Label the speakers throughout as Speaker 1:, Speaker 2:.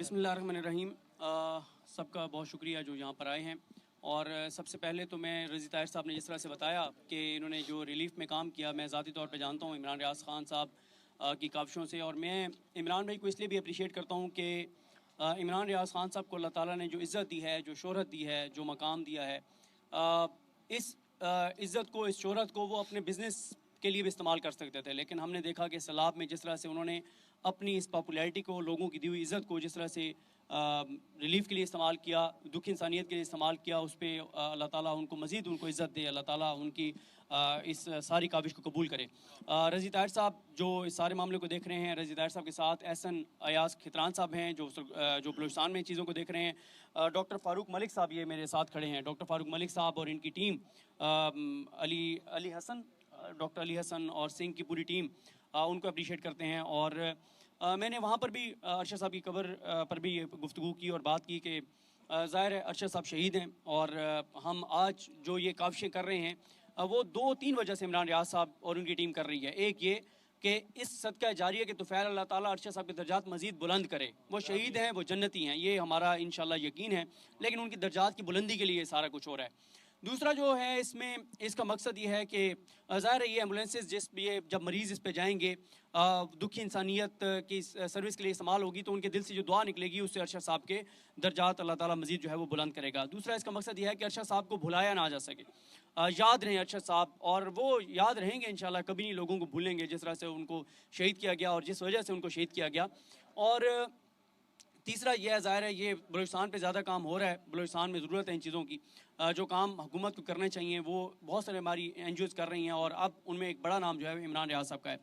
Speaker 1: बिस्मिल्लाहिर्रहमानिर्रहीम। सब का बहुत शुक्रिया जो यहाँ पर आए हैं। और सबसे पहले तो मैं रज़ी ताहिर साहब ने जिस तरह से बताया कि इन्होंने जो रिलीफ में काम किया, मैं ज़ाती तौर पे जानता हूँ इमरान रियाज़ ख़ान साहब की काविशों से। और मैं इमरान भाई को इसलिए भी अप्रिशिएट करता हूँ कि इमरान रियाज़ ख़ान साहब को अल्लाह ताला ने जो इज़्ज़त दी है, जो शोहरत दी है, जो मकाम दिया है, इस इज़्ज़त को, इस शोहरत को वो अपने बिज़नेस के लिए भी इस्तेमाल कर सकते थे। लेकिन हमने देखा कि सैलाब में जिस तरह से उन्होंने अपनी इस पॉपुलैरिटी को, लोगों की दी हुई इज़्ज़त को जिस तरह से रिलीफ के लिए इस्तेमाल किया, दुख इंसानियत के लिए इस्तेमाल किया, उस पर अल्लाह ताला उनको मज़ीद उनको इज़्ज़त दे, अल्लाह ताला उनकी इस सारी काविश को कबूल करे। रज़ी ताहिर साहब जो इस सारे मामले को देख रहे हैं, रज़ी ताहिर साहब के साथ एहसन अयाज खितरान साहब हैं जो बलूचिस्तान में चीज़ों को देख रहे हैं। डॉक्टर फ़ारूक मलिक साहब ये मेरे साथ खड़े हैं। डॉक्टर फ़ारूक मलिक साहब और इनकी टीम, अली हसन, डॉक्टर अली हसन और सिंह की पूरी टीम, उनको अप्रिशिएट करते हैं। और मैंने वहाँ पर भी अरशद साहब की कब्र पर भी गुफ्तगू की और बात की कि ज़ाहिर है अरशद साहब शहीद हैं। और हम आज जो ये काविशें कर रहे हैं वो 2-3 वजह से इमरान रियाज़ साहब और उनकी टीम कर रही है। एक ये कि इस सदका जारिया के तुफ़ैल अल्लाह ताला अरशद साहब के दर्जात मज़ीद बुलंद करे। वो शहीद हैं, वो जन्नती हैं, ये हमारा इंशाल्लाह यकीन है, लेकिन उनकी दर्जात की बुलंदी के लिए सारा कुछ हो रहा है। दूसरा जो है इसमें, इसका मकसद ये है कि ज़ाहिर है ये एम्बुलेंसेस ये जब मरीज़ इस पे जाएंगे, दुखी इंसानियत की सर्विस के लिए इस्तेमाल होगी, तो उनके दिल से जो दुआ निकलेगी उससे अरशद साहब के दर्जात अल्लाह ताला मज़ीद जो है वो बुलंद करेगा। दूसरा इसका मकसद ये है कि अरशद साहब को भुलाया ना जा सके, याद रहें अरशद साहब, और वो याद रहेंगे इंशाल्लाह, कभी नहीं लोगों को भूलेंगे जिस तरह से उनको शहीद किया गया और जिस वजह से उनको शहीद किया गया। और तीसरा ये है, ज़ाहिर है ये बलूचिस्तान पे ज़्यादा काम हो रहा है, बलूचिस्तान में ज़रूरत है इन चीज़ों की। जो काम हुकूमत को करने चाहिए वो बहुत सारे हमारी NGOs कर रही हैं, और अब उनमें एक बड़ा नाम जो है इमरान रियाज़ साहब का है।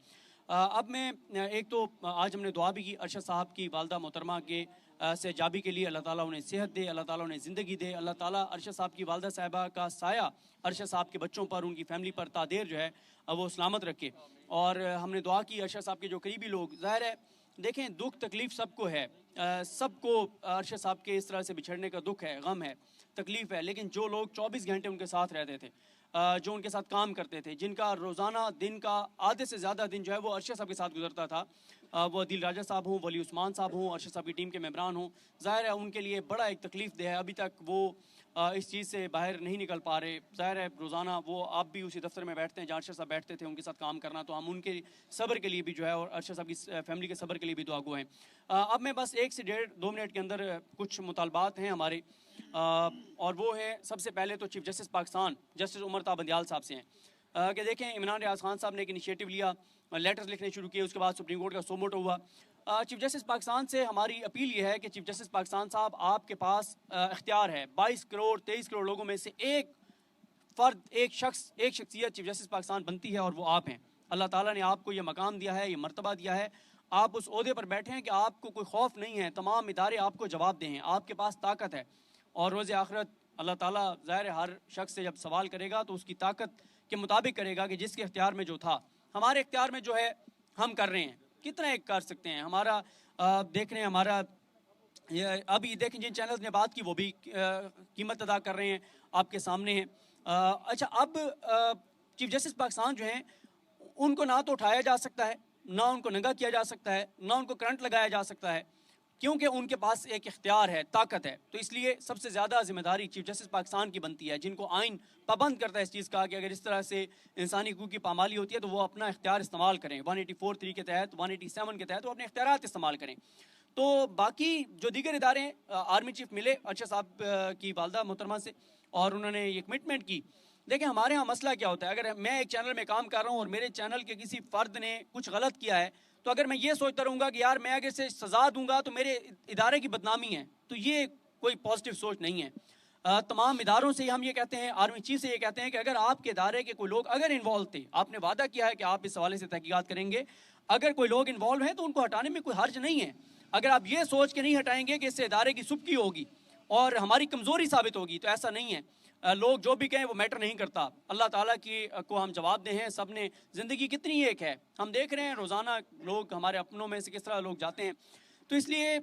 Speaker 1: अब मैं एक तो आज हमने दुआ भी की अरशद साहब की वालदा मोहतरमा के सेहजाबी के लिए, अल्लाह ताला उन्हें सेहत दे, अल्लाह ताला उन्हें ज़िंदगी दे, अल्लाह ताला अरशद साहब की वालदा साहिबा का साया अरशद साहब के बच्चों पर, उनकी फैमिली पर तादेर जो है वो सलामत रखे। और हमने दुआ की अरशद साहब के जो करीबी लोग, ज़ाहिर है देखें दुख तकलीफ़ सबको है, सबको अरशद साहब के इस तरह से बिछड़ने का दुख है, गम है, तकलीफ़ है। लेकिन जो लोग 24 घंटे उनके साथ रहते थे, जो उनके साथ काम करते थे, जिनका रोज़ाना दिन का आधे से ज़्यादा दिन जो है वो अरशद साहब के साथ गुजरता था, वो अदील राजा साहब हों, वली उस्मान साहब हों, अरशद साहब की टीम के मेंबरान हों, ज़ाहिर है उनके लिए बड़ा एक तकलीफ़ दे है। अभी तक वो इस चीज़ से बाहर नहीं निकल पा रहे। ज़ाहिर है रोज़ाना वो आप भी उसी दफ्तर में बैठते हैं जहाँ अरशद साहब बैठते थे, उनके साथ काम करना, तो हम उनके सब्र के लिए भी जो है और अरशद साहब की फैमिली के सब्र के लिए भी दुआ गो हैं। अब मैं बस 1 से 1.5-2 मिनट के अंदर कुछ मुतालबात हैं हमारे, और वो है सबसे पहले तो chief justice Pakistan justice Umar Ata Bandial साहब से हैं कि देखें इमरान रियाज़ खान साहब ने एक इनिशिएटिव लिया, लेटर्स लिखने शुरू किए, उसके बाद सुप्रीम कोर्ट का सो मोटो हुआ। चीफ जस्टिस पाकिस्तान से हमारी अपील ये है कि चीफ जस्टिस पाकिस्तान साहब, आपके पास इख्तियार है, 22 करोड़ 23 करोड़ लोगों में से एक फ़र्द, एक शख्स, एक शख्सियत चीफ जस्टिस पाकिस्तान बनती है, और वो आप हैं। अल्लाह ताला ने आपको ये मकाम दिया है, ये मर्तबा दिया है, आप उस ओहदे पर बैठे हैं कि आपको कोई खौफ नहीं है, तमाम इदारे आपको जवाब दें, आपके पास ताकत है। और रोज़ आखिरत अल्लाह ताला ज़ाहिर है हर शख्स से जब सवाल करेगा तो उसकी ताकत के मुताबिक करेगा कि जिसके इख्तियार में जो था, हमारे इख्तियार में जो है हम कर रहे हैं, कितना एक कर सकते हैं। हमारा देख रहे हैं, हमारा ये अभी देखें जिन चैनल्स ने बात की वो भी कीमत अदा कर रहे हैं, आपके सामने है। अच्छा, अब चीफ जस्टिस पाकिस्तान जो हैं उनको ना तो उठाया जा सकता है, ना उनको नंगा किया जा सकता है, ना उनको करंट लगाया जा सकता है, क्योंकि उनके पास एक इख्तियार है, ताकत है। तो इसलिए सबसे ज़्यादा जिम्मेदारी चीफ जस्टिस पाकिस्तान की बनती है, जिनको आइन पाबंद करता है इस चीज़ का कि अगर इस तरह से इंसानी हकूक़ की पामाली होती है तो वो अपना इख्तियार इस्तेमाल करें, 184(3) के तहत, 187 के तहत वो अपने इख्तियारात इस्तेमाल करें। तो बाकी जो दीगर इदारे, आर्मी चीफ मिले अरशद साहब की वालदा मोहतरमा से और उन्होंने ये कमिटमेंट की। देखिए हमारे यहाँ मसला क्या होता है, अगर मैं एक चैनल में काम कर रहा हूँ और मेरे चैनल के किसी फ़र्द ने कुछ गलत किया है, तो अगर मैं ये सोचता रहूँगा कि यार मैं अगर इसे सज़ा दूंगा तो मेरे इदारे की बदनामी है, तो ये कोई पॉजिटिव सोच नहीं है। तमाम इदारों से हम ये कहते हैं, आर्मी चीफ से ये कहते हैं कि अगर आपके इदारे के कोई लोग अगर इन्वॉल्व थे, आपने वादा किया है कि आप इस हवाले से तहकीकात करेंगे, अगर कोई लोग इन्वॉल्व हैं तो उनको हटाने में कोई हर्ज नहीं है। अगर आप ये सोच के नहीं हटाएंगे कि इससे इदारे की सुबकी होगी और हमारी कमज़ोरी साबित होगी, तो ऐसा नहीं है। लोग जो भी कहें वो मैटर नहीं करता, अल्लाह ताला की को हम जवाब दे हैं। सब ने ज़िंदगी कितनी एक है, हम देख रहे हैं रोज़ाना लोग हमारे अपनों में से किस तरह लोग जाते हैं। तो इसलिए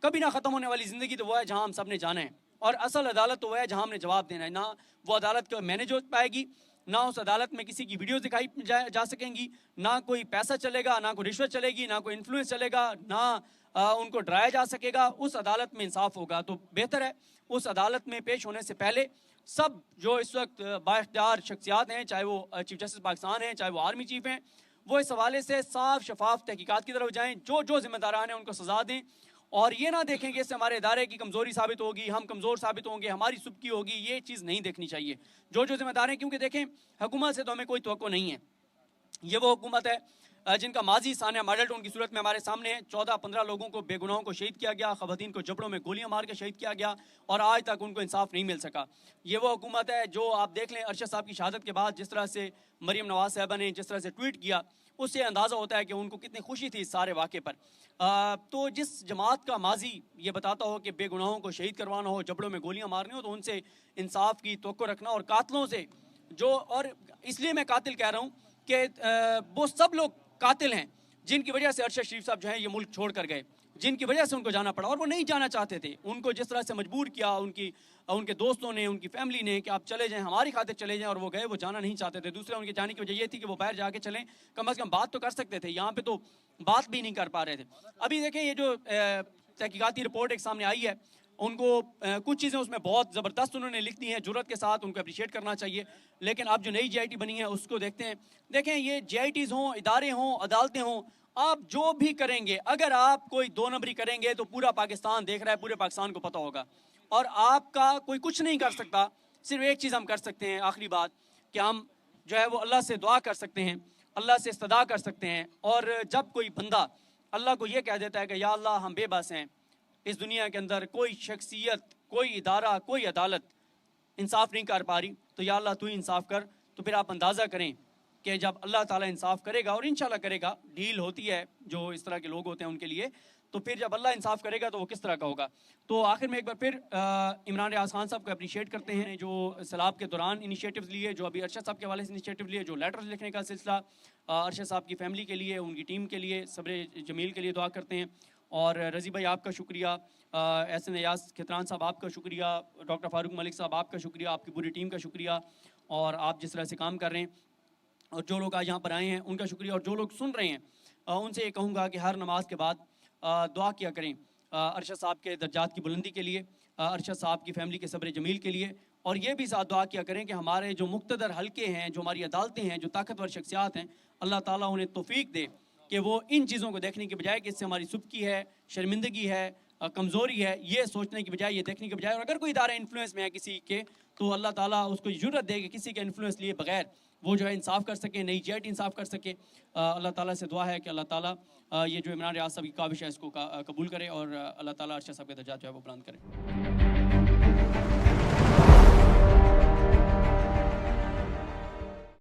Speaker 1: कभी ना ख़त्म होने वाली ज़िंदगी तो वो है जहाँ हम सब ने जाना है, और असल अदालत तो वो है जहाँ हमने जवाब देना है। ना वो अदालत को मैनेज हो पाएगी, نہ उस अदालत में किसी की वीडियोस दिखाई जा सकेंगी, ना कोई पैसा चलेगा, ना कोई रिश्वत चलेगी, ना कोई इन्फ्लुएंस चलेगा, ना उनको डराया जा सकेगा. उस अदालत में इंसाफ होगा. तो बेहतर है उस अदालत में पेश होने से पहले सब जो इस वक्त बाइख्तियार शख्सियात हैं, चाहे वो चीफ जस्टिस पाकिस्तान हैं, चाहे वो आर्मी चीफ हैं, वो इस हवाले से साफ शफाफ तहकीकात की तरफ जाएं. जो जिम्मेदारान हैं उनको सज़ा दें और ये ना देखें कि इससे हमारे इदारे की कमज़ोरी साबित होगी, हम कमज़ोर साबित होंगे, हमारी सुबकी होगी. ये चीज़ नहीं देखनी चाहिए. जो जिम्मेदार हैं, क्योंकि देखें हुकूमत से तो हमें कोई तवक्को नहीं है. ये वो हुकूमत है जिनका माजी सानिया मॉडल टाउन की सूरत में हमारे सामने है. 14-15 लोगों को बेगुनाहों को शहीद किया गया, ख़वातीन को जबड़ों में गोलियां मार के शहीद किया गया और आज तक उनको इंसाफ नहीं मिल सका. ये वो हुकूमत है जो आप देख लें अरशद साहब की शहादत के बाद जिस तरह से मरीम नवाज साहबा ने जिस तरह से ट्वीट किया, उससे अंदाज़ा होता है कि उनको कितनी खुशी थी इस सारे वाक़े पर. तो जिस जमात का माजी ये बताता हो कि बेगुनाहों को शहीद करवाना हो, जबड़ों में गोलियाँ मारनी हो, तो उनसे इंसाफ की तवक्को रखना. और कातिलों से जो, और इसलिए मैं कातिल कह रहा हूँ कि वो सब लोग कातिल हैं जिनकी वजह से अरशद शरीफ साहब जो हैं ये मुल्क छोड़ कर गए, जिनकी वजह से उनको जाना पड़ा और वो नहीं जाना चाहते थे. उनको जिस तरह से मजबूर किया उनके दोस्तों ने, उनकी फैमिली ने कि आप चले जाएं, हमारी खातिर चले जाएं, और वो गए. वो जाना नहीं चाहते थे. दूसरा उनके जाने की वजह ये थी कि वो बाहर जाके चलें, कम से कम बात तो कर सकते थे. यहाँ पे तो बात भी नहीं कर पा रहे थे. अभी देखें ये जो तहकीकाती रिपोर्ट एक सामने आई है, उनको कुछ चीज़ें उसमें बहुत ज़बरदस्त उन्होंने लिख दी हैं, जुर्रत के साथ, उनको अप्रिशिएट करना चाहिए. लेकिन अब जो नई JIT बनी है उसको देखते हैं. देखें ये JITs हों, इदारे हों, अदालतें हों, आप जो भी करेंगे, अगर आप कोई दो नंबरी करेंगे तो पूरा पाकिस्तान देख रहा है, पूरे पाकिस्तान को पता होगा और आपका कोई कुछ नहीं कर सकता. सिर्फ एक चीज़ हम कर सकते हैं, आखिरी बात, कि हम जो है वो अल्लाह से दुआ कर सकते हैं, अल्लाह से इस्तदा कर सकते हैं. और जब कोई बंदा अल्लाह को ये कह देता है कि या अल्लाह हम बेबस हैं, इस दुनिया के अंदर कोई शख्सियत, कोई इदारा, कोई अदालत इंसाफ नहीं कर पा रही, तो या अल्लाह तू ही इंसाफ कर. तो फिर आप अंदाज़ा करें कि जब अल्लाह ताला इंसाफ करेगा, और इंशाल्लाह करेगा, डील होती है जो इस तरह के लोग होते हैं उनके लिए, तो फिर जब अल्लाह इंसाफ करेगा तो वो किस तरह का होगा. तो आखिर में एक बार फिर इमरान रियाज खान साहब को अप्रिशिएट करते हैं जो सैलाब के दौरान इनिशिएटिव्स लिए, जो अभी अरशद साहब के हवाले से इनिशिएटिव लिए, जो लेटर्स लिखने का सिलसिला, अरशद साहब की फैमिली के लिए, उनकी टीम के लिए, सब्र जमील के लिए दुआ करते हैं. और रज़ी भाई आपका शुक्रिया, एहसन एयाज खितरान साहब आपका शुक्रिया, डॉक्टर फारूक मलिक साहब आपका शुक्रिया, आपकी पूरी टीम का शुक्रिया, और आप जिस तरह से काम कर रहे हैं, और जो लोग आज यहाँ पर आए हैं उनका शुक्रिया. और जो लोग सुन रहे हैं उनसे ये कहूँगा कि हर नमाज के बाद दुआ किया करें अरशद साहब के दर्जात की बुलंदी के लिए, अरशद साहब की फैमिली के सब्र जमील के लिए, और ये भी साथ दुआ किया करें कि हमारे जो मुक़्तदर हल्के हैं, जो हमारी अदालतें हैं, जो ताकतवर शख्सियात हैं, अल्लाह ताला उन्हें तौफीक दे कि वो इन चीज़ों को देखने के बजाय कि इससे हमारी सुबकी है, शर्मिंदगी है, कमज़ोरी है, ये सोचने की बजाय, ये देखने के बजाय, और अगर कोई इदारा इन्फ्लुएंस में है किसी के, तो अल्लाह ताला उसको जुर्रत दे कि किसी के इन्फ्लुएंस लिए बगैर वो जो है इंसाफ कर सके, नई JIT इंसाफ कर सके. अल्लाह ताला से दुआ है कि अल्लाह ताला ये जो इमरान रियाज साहब की काविश है इसको कबूल करे और अल्लाह ताला अरशद साहब के दर्जात जो है वो बुलंद करे.